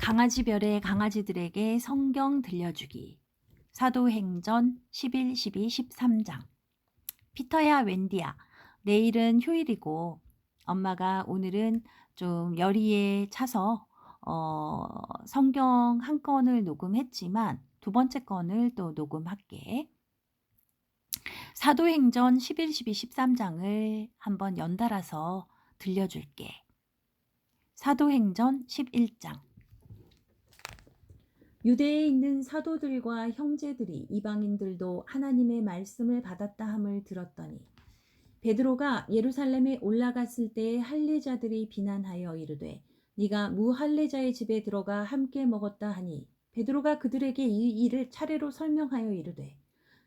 강아지별의 강아지들에게 성경 들려주기. 사도행전 11, 12, 13장. 피터야, 웬디야. 내일은 휴일이고 엄마가 오늘은 좀 열의에 차서 성경 한 건을 녹음했지만 두 번째 건을 또 녹음할게. 사도행전 11, 12, 13장을 한번 연달아서 들려줄게. 사도행전 11장. 유대에 있는 사도들과 형제들이 이방인들도 하나님의 말씀을 받았다 함을 들었더니 베드로가 예루살렘에 올라갔을 때에 할례자들이 비난하여 이르되 네가 무할례자의 집에 들어가 함께 먹었다 하니 베드로가 그들에게 이 일을 차례로 설명하여 이르되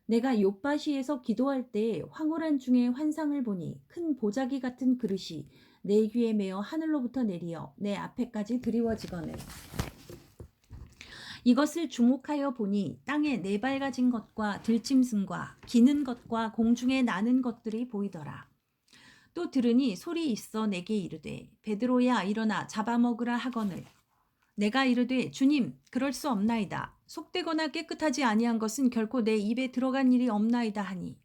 내가 욥바시에서 기도할 때에 황홀한 중에 환상을 보니 큰 보자기 같은 그릇이 내 귀에 매어 하늘로부터 내리어 내 앞에까지 드리워지거늘 이것을 주목하여 보니 땅에 네발가진 것과 들짐승과 기는 것과 공중에 나는 것들이 보이더라. 또 들으니 소리 있어 내게 이르되 베드로야 일어나 잡아먹으라 하거늘 내가 이르되 주님 그럴 수 없나이다. 속되거나 깨끗하지 아니한 것은 결코 내 입에 들어간 일이 없나이다 하니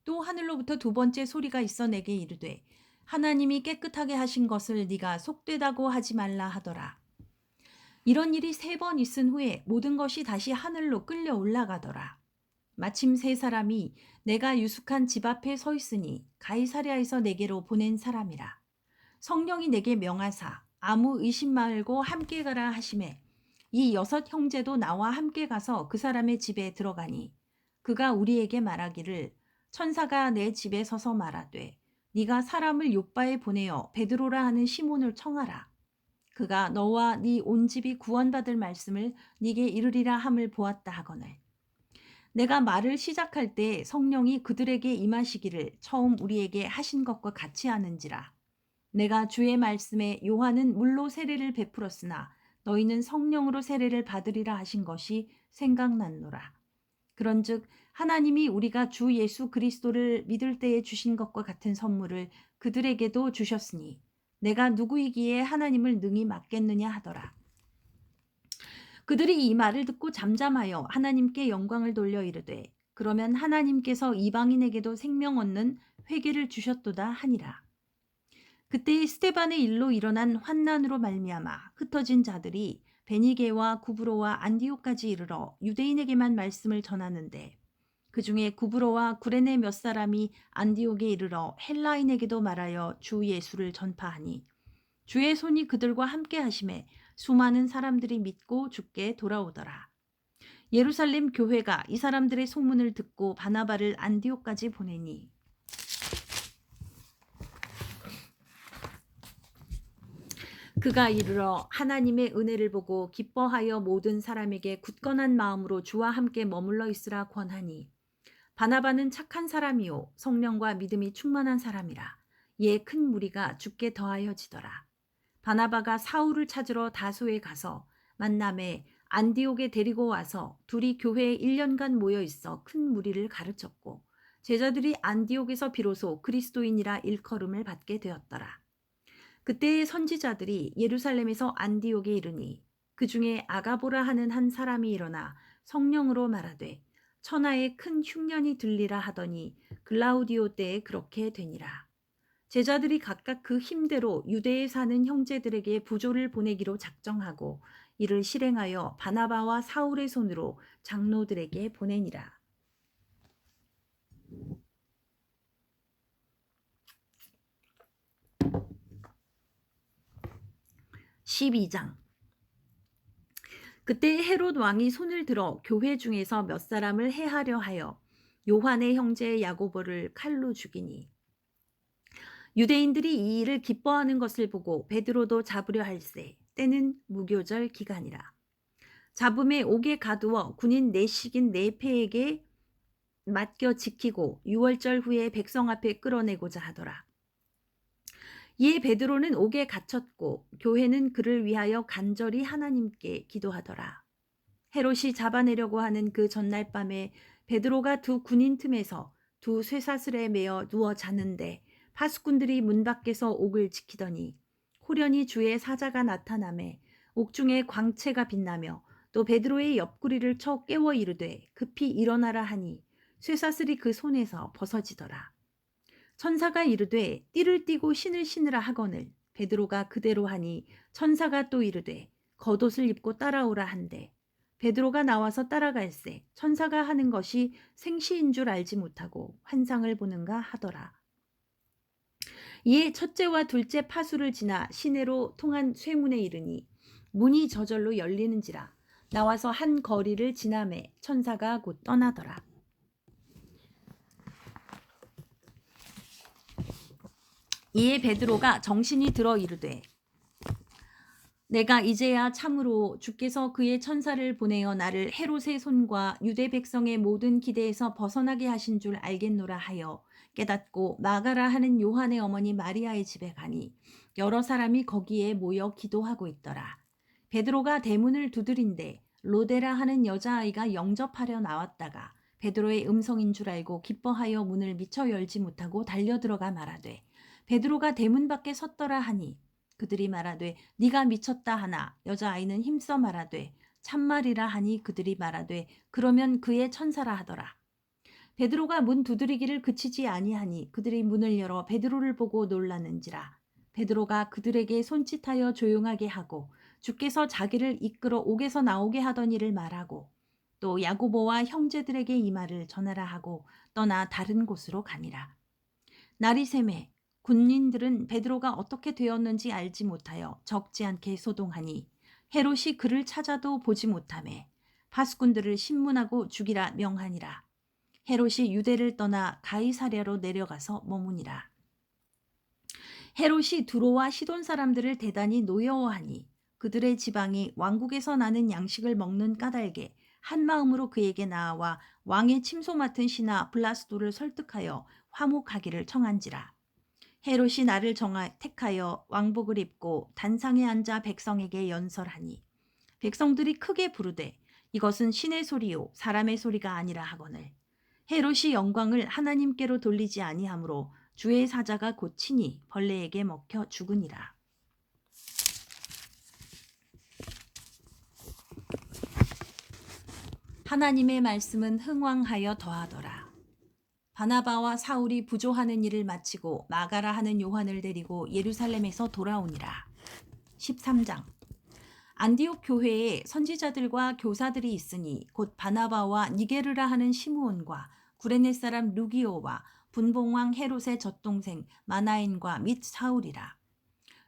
또 하늘로부터 두 번째 소리가 있어 내게 이르되 하나님이 깨끗하게 하신 것을 네가 속되다고 하지 말라 하더라. 이런 일이 3번 있은 후에 모든 것이 다시 하늘로 끌려 올라가더라. 마침 3사람이 내가 유숙한 집 앞에 서 있으니 가이사랴에서 내게로 보낸 사람이라. 성령이 내게 명하사 아무 의심 말고 함께 가라 하시매 이 6 형제도 나와 함께 가서 그 사람의 집에 들어가니 그가 우리에게 말하기를 천사가 내 집에 서서 말하되 네가 사람을 욥바에 보내어 베드로라 하는 시몬을 청하라. 그가 너와 네 온 집이 구원받을 말씀을 네게 이르리라 함을 보았다 하거늘 내가 말을 시작할 때 성령이 그들에게 임하시기를 처음 우리에게 하신 것과 같이 하는지라. 내가 주의 말씀에 요한은 물로 세례를 베풀었으나 너희는 성령으로 세례를 받으리라 하신 것이 생각났노라. 그런즉 하나님이 우리가 주 예수 그리스도를 믿을 때에 주신 것과 같은 선물을 그들에게도 주셨으니 내가 누구이기에 하나님을 능히 맡겠느냐 하더라. 그들이 이 말을 듣고 잠잠하여 하나님께 영광을 돌려 이르되 그러면 하나님께서 이방인에게도 생명 얻는 회개를 주셨도다 하니라. 그때 스데반의 일로 일어난 환난으로 말미암아 흩어진 자들이 베니게와 구브로와 안디옥까지 이르러 유대인에게만 말씀을 전하는데 그 중에 구브로와 구레네 몇 사람이 안디옥에 이르러 헬라인에게도 말하여 주 예수를 전파하니 주의 손이 그들과 함께 하심에 수많은 사람들이 믿고 주께 돌아오더라. 예루살렘 교회가 이 사람들의 소문을 듣고 바나바를 안디옥까지 보내니 그가 이르러 하나님의 은혜를 보고 기뻐하여 모든 사람에게 굳건한 마음으로 주와 함께 머물러 있으라 권하니 바나바는 착한 사람이요 성령과 믿음이 충만한 사람이라. 이에 큰 무리가 주께 더하여지더라. 바나바가 사울을 찾으러 다소에 가서 만남에 안디옥에 데리고 와서 둘이 교회에 1년간 모여 있어 큰 무리를 가르쳤고 제자들이 안디옥에서 비로소 그리스도인이라 일컬음을 받게 되었더라. 그때의 선지자들이 예루살렘에서 안디옥에 이르니 그 중에 아가보라 하는 한 사람이 일어나 성령으로 말하되 천하에 큰 흉년이 들리라 하더니 글라우디오 때에 그렇게 되니라. 제자들이 각각 그 힘대로 유대에 사는 형제들에게 부조를 보내기로 작정하고 이를 실행하여 바나바와 사울의 손으로 장로들에게 보내니라. 12장. 그때 헤롯 왕이 손을 들어 교회 중에서 몇 사람을 해하려 하여 요한의 형제 야고보를 칼로 죽이니 유대인들이 이 일을 기뻐하는 것을 보고 베드로도 잡으려 할세 때는 무교절 기간이라. 잡음에 옥에 가두어 군인 4씩인 4패에게 맡겨 지키고 6월절 후에 백성 앞에 끌어내고자 하더라. 이에 베드로는 옥에 갇혔고 교회는 그를 위하여 간절히 하나님께 기도하더라. 헤롯이 잡아내려고 하는 그 전날 밤에 베드로가 두 군인 틈에서 두 쇠사슬에 매어 누워 자는데 파수꾼들이 문 밖에서 옥을 지키더니 호련히 주의 사자가 나타나매 옥중에 광채가 빛나며 또 베드로의 옆구리를 쳐 깨워 이르되 급히 일어나라 하니 쇠사슬이 그 손에서 벗어지더라. 천사가 이르되 띠를 띠고 신을 신으라 하거늘 베드로가 그대로 하니 천사가 또 이르되 겉옷을 입고 따라오라 한대 베드로가 나와서 따라갈새 천사가 하는 것이 생시인 줄 알지 못하고 환상을 보는가 하더라. 이에 첫째와 둘째 파수를 지나 시내로 통한 쇠문에 이르니 문이 저절로 열리는지라 나와서 한 거리를 지나매 천사가 곧 떠나더라. 이에 베드로가 정신이 들어 이르되 내가 이제야 참으로 주께서 그의 천사를 보내어 나를 헤롯의 손과 유대 백성의 모든 기대에서 벗어나게 하신 줄 알겠노라 하여 깨닫고 마가라 하는 요한의 어머니 마리아의 집에 가니 여러 사람이 거기에 모여 기도하고 있더라. 베드로가 대문을 두드린데 로데라 하는 여자아이가 영접하려 나왔다가 베드로의 음성인 줄 알고 기뻐하여 문을 미처 열지 못하고 달려들어가 말하되 베드로가 대문 밖에 섰더라 하니 그들이 말하되 네가 미쳤다 하나 여자아이는 힘써 말하되 참말이라 하니 그들이 말하되 그러면 그의 천사라 하더라. 베드로가 문 두드리기를 그치지 아니하니 그들이 문을 열어 베드로를 보고 놀라는지라. 베드로가 그들에게 손짓하여 조용하게 하고 주께서 자기를 이끌어 옥에서 나오게 하던 일을 말하고 또 야고보와 형제들에게 이 말을 전하라 하고 떠나 다른 곳으로 가니라. 날이 새매 군인들은 베드로가 어떻게 되었는지 알지 못하여 적지 않게 소동하니 헤롯이 그를 찾아도 보지 못하매 파수꾼들을 신문하고 죽이라 명하니라. 헤롯이 유대를 떠나 가이사랴로 내려가서 머무니라. 헤롯이 두로와 시돈 사람들을 대단히 노여워하니 그들의 지방이 왕국에서 나는 양식을 먹는 까닭에 한 마음으로 그에게 나아와 왕의 침소 맡은 신하 블라스도를 설득하여 화목하기를 청한지라. 헤롯이 나를 택하여 왕복을 입고 단상에 앉아 백성에게 연설하니 백성들이 크게 부르되 이것은 신의 소리요 사람의 소리가 아니라 하거늘 헤롯이 영광을 하나님께로 돌리지 아니하므로 주의 사자가 곧 친히 벌레에게 먹혀 죽으니라. 하나님의 말씀은 흥왕하여 더하더라. 바나바와 사울이 부조하는 일을 마치고 마가라 하는 요한을 데리고 예루살렘에서 돌아오니라. 13장 안디옥 교회에 선지자들과 교사들이 있으니 곧 바나바와 니게르라 하는 시므온과 구레네 사람 루기오와 분봉왕 헤롯의 젖동생 마나엔과 및 사울이라.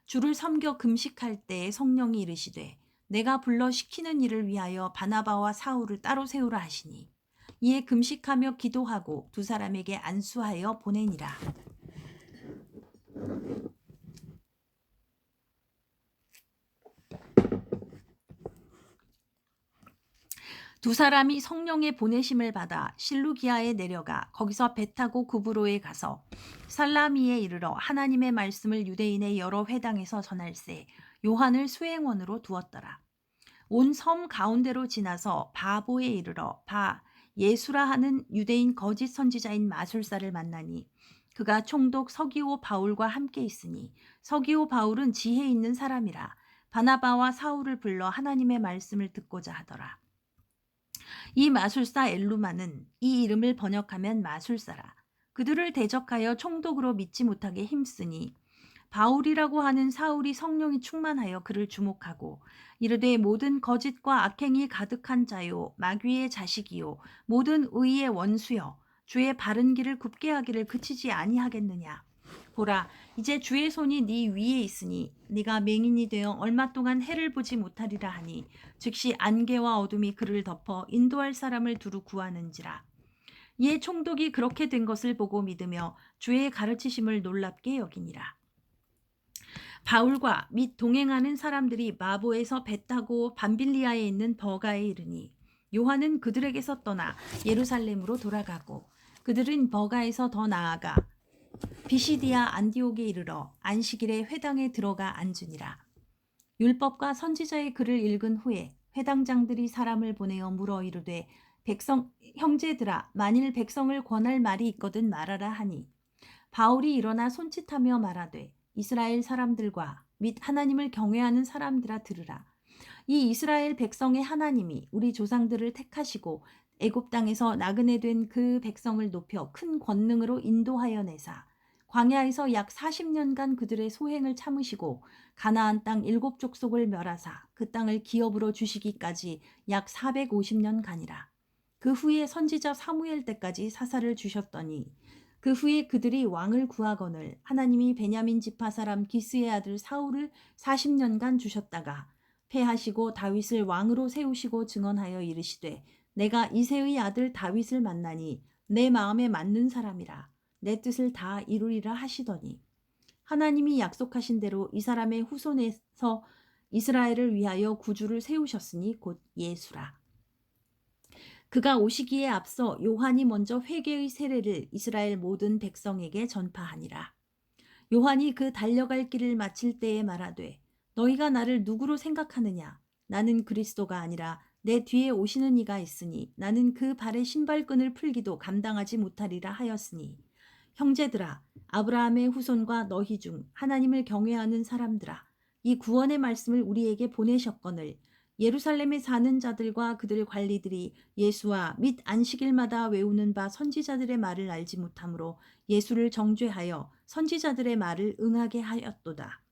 주를 섬겨 금식할 때에 성령이 이르시되 내가 불러 시키는 일을 위하여 바나바와 사울을 따로 세우라 하시니 이에 금식하며 기도하고 두 사람에게 안수하여 보내니라. 두 사람이 성령의 보내심을 받아 실루기아에 내려가 거기서 배 타고 구브로에 가서 살라미에 이르러 하나님의 말씀을 유대인의 여러 회당에서 전할세 요한을 수행원으로 두었더라. 온 섬 가운데로 지나서 바보에 이르러 예수라 하는 유대인 거짓 선지자인 마술사를 만나니 그가 총독 서기오 바울과 함께 있으니 서기오 바울은 지혜 있는 사람이라 바나바와 사울을 불러 하나님의 말씀을 듣고자 하더라. 이 마술사 엘루마는 이 이름을 번역하면 마술사라. 그들을 대적하여 총독으로 믿지 못하게 힘쓰니 바울이라고 하는 사울이 성령이 충만하여 그를 주목하고 이르되 모든 거짓과 악행이 가득한 자요 마귀의 자식이요 모든 의의 원수여 주의 바른 길을 굽게 하기를 그치지 아니하겠느냐. 보라 이제 주의 손이 네 위에 있으니 네가 맹인이 되어 얼마 동안 해를 보지 못하리라 하니 즉시 안개와 어둠이 그를 덮어 인도할 사람을 두루 구하는지라. 이에 총독이 그렇게 된 것을 보고 믿으며 주의 가르치심을 놀랍게 여기니라. 바울과 및 동행하는 사람들이 마보에서 배 타고 밤빌리아에 있는 버가에 이르니 요한은 그들에게서 떠나 예루살렘으로 돌아가고 그들은 버가에서 더 나아가 비시디아 안디옥에 이르러 안식일에 회당에 들어가 앉으니라. 율법과 선지자의 글을 읽은 후에 회당장들이 사람을 보내어 물어 이르되 형제들아 만일 백성을 권할 말이 있거든 말하라 하니 바울이 일어나 손짓하며 말하되 이스라엘 사람들과 및 하나님을 경외하는 사람들아 들으라. 이 이스라엘 백성의 하나님이 우리 조상들을 택하시고 애굽 땅에서 나그네 된 그 백성을 높여 큰 권능으로 인도하여 내사 광야에서 약 40년간 그들의 소행을 참으시고 가나안 땅 7족속을 멸하사 그 땅을 기업으로 주시기까지 약 450년간이라. 그 후에 선지자 사무엘 때까지 사사를 주셨더니 그 후에 그들이 왕을 구하거늘 하나님이 베냐민 지파 사람 기스의 아들 사울을 40년간 주셨다가 패하시고 다윗을 왕으로 세우시고 증언하여 이르시되 내가 이새의 아들 다윗을 만나니 내 마음에 맞는 사람이라 내 뜻을 다 이루리라 하시더니 하나님이 약속하신 대로 이 사람의 후손에서 이스라엘을 위하여 구주를 세우셨으니 곧 예수라. 그가 오시기에 앞서 요한이 먼저 회개의 세례를 이스라엘 모든 백성에게 전파하니라. 요한이 그 달려갈 길을 마칠 때에 말하되 너희가 나를 누구로 생각하느냐? 나는 그리스도가 아니라 내 뒤에 오시는 이가 있으니 나는 그 발의 신발끈을 풀기도 감당하지 못하리라 하였으니 형제들아 아브라함의 후손과 너희 중 하나님을 경외하는 사람들아 이 구원의 말씀을 우리에게 보내셨거늘 예루살렘에 사는 자들과 그들 관리들이 예수와 및 안식일마다 외우는 바 선지자들의 말을 알지 못하므로 예수를 정죄하여 선지자들의 말을 응하게 하였도다.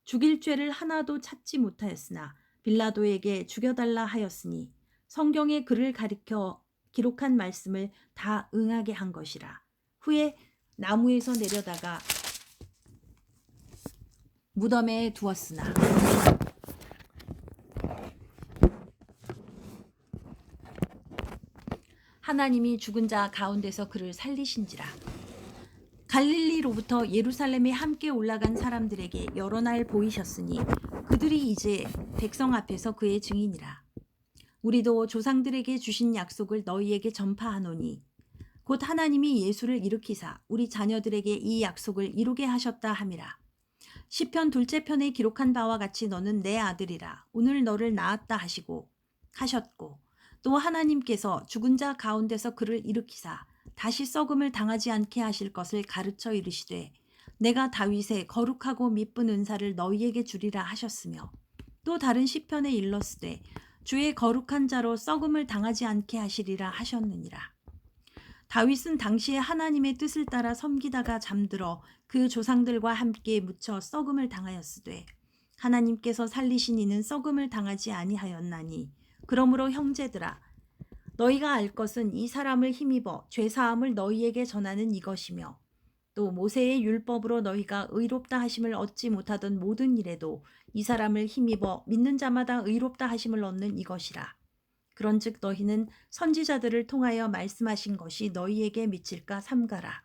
죽일 죄를 하나도 찾지 못하였으나 빌라도에게 죽여달라 하였으니 성경에 그를 가리켜 기록한 말씀을 다 응하게 한 것이라. 후에 나무에서 내려다가 무덤에 두었으나 하나님이 죽은 자 가운데서 그를 살리신지라. 갈릴리로부터 예루살렘에 함께 올라간 사람들에게 여러 날 보이셨으니 그들이 이제 백성 앞에서 그의 증인이라. 우리도 조상들에게 주신 약속을 너희에게 전파하노니 곧 하나님이 예수를 일으키사 우리 자녀들에게 이 약속을 이루게 하셨다 함이라. 시편 둘째 편에 기록한 바와 같이 너는 내 아들이라 오늘 너를 낳았다 하셨고 또 하나님께서 죽은 자 가운데서 그를 일으키사 다시 썩음을 당하지 않게 하실 것을 가르쳐 이르시되 내가 다윗의 거룩하고 미쁜 은사를 너희에게 주리라 하셨으며 또 다른 시편에 일렀으되 주의 거룩한 자로 썩음을 당하지 않게 하시리라 하셨느니라. 다윗은 당시에 하나님의 뜻을 따라 섬기다가 잠들어 그 조상들과 함께 묻혀 썩음을 당하였으되 하나님께서 살리신 이는 썩음을 당하지 아니하였나니 그러므로 형제들아 너희가 알 것은 이 사람을 힘입어 죄사함을 너희에게 전하는 이것이며 또 모세의 율법으로 너희가 의롭다 하심을 얻지 못하던 모든 일에도 이 사람을 힘입어 믿는 자마다 의롭다 하심을 얻는 이것이라. 그런즉 너희는 선지자들을 통하여 말씀하신 것이 너희에게 미칠까 삼가라.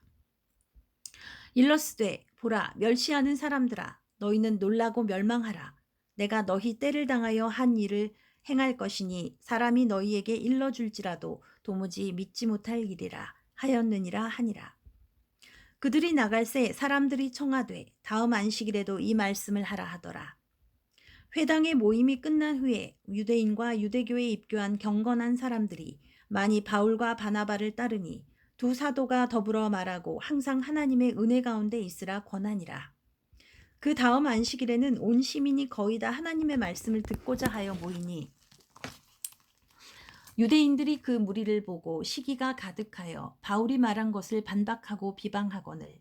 일러스되 보라 멸시하는 사람들아 너희는 놀라고 멸망하라. 내가 너희 때를 당하여 한 일을 행할 것이니 사람이 너희에게 일러줄지라도 도무지 믿지 못할 일이라 하였느니라 하니라. 그들이 나갈새 사람들이 청하되 다음 안식일에도 이 말씀을 하라 하더라. 회당의 모임이 끝난 후에 유대인과 유대교에 입교한 경건한 사람들이 많이 바울과 바나바를 따르니 두 사도가 더불어 말하고 항상 하나님의 은혜 가운데 있으라 권하니라. 그 다음 안식일에는 온 시민이 거의 다 하나님의 말씀을 듣고자 하여 모이니 유대인들이 그 무리를 보고 시기가 가득하여 바울이 말한 것을 반박하고 비방하거늘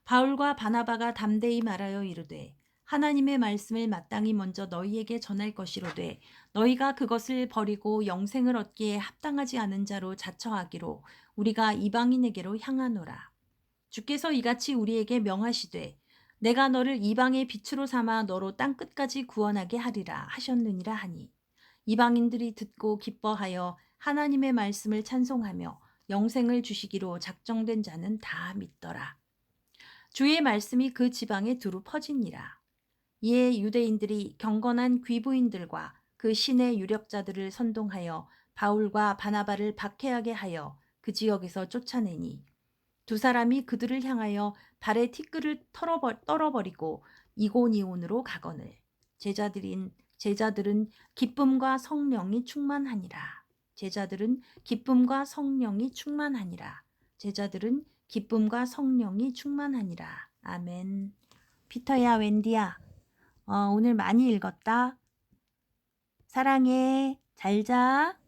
바울과 바나바가 담대히 말하여 이르되 하나님의 말씀을 마땅히 먼저 너희에게 전할 것이로되 너희가 그것을 버리고 영생을 얻기에 합당하지 않은 자로 자처하기로 우리가 이방인에게로 향하노라. 주께서 이같이 우리에게 명하시되 내가 너를 이방의 빛으로 삼아 너로 땅끝까지 구원하게 하리라 하셨느니라 하니 이방인들이 듣고 기뻐하여 하나님의 말씀을 찬송하며 영생을 주시기로 작정된 자는 다 믿더라. 주의 말씀이 그 지방에 두루 퍼지니라. 이에 유대인들이 경건한 귀부인들과 그 신의 유력자들을 선동하여 바울과 바나바를 박해하게 하여 그 지역에서 쫓아내니 두 사람이 그들을 향하여 발에 티끌을 떨어버리고 이고니온으로 가거늘 제자들은 기쁨과 성령이 충만하니라. 제자들은 기쁨과 성령이 충만하니라. 아멘. 피터야, 웬디야. 오늘 많이 읽었다. 사랑해. 잘 자.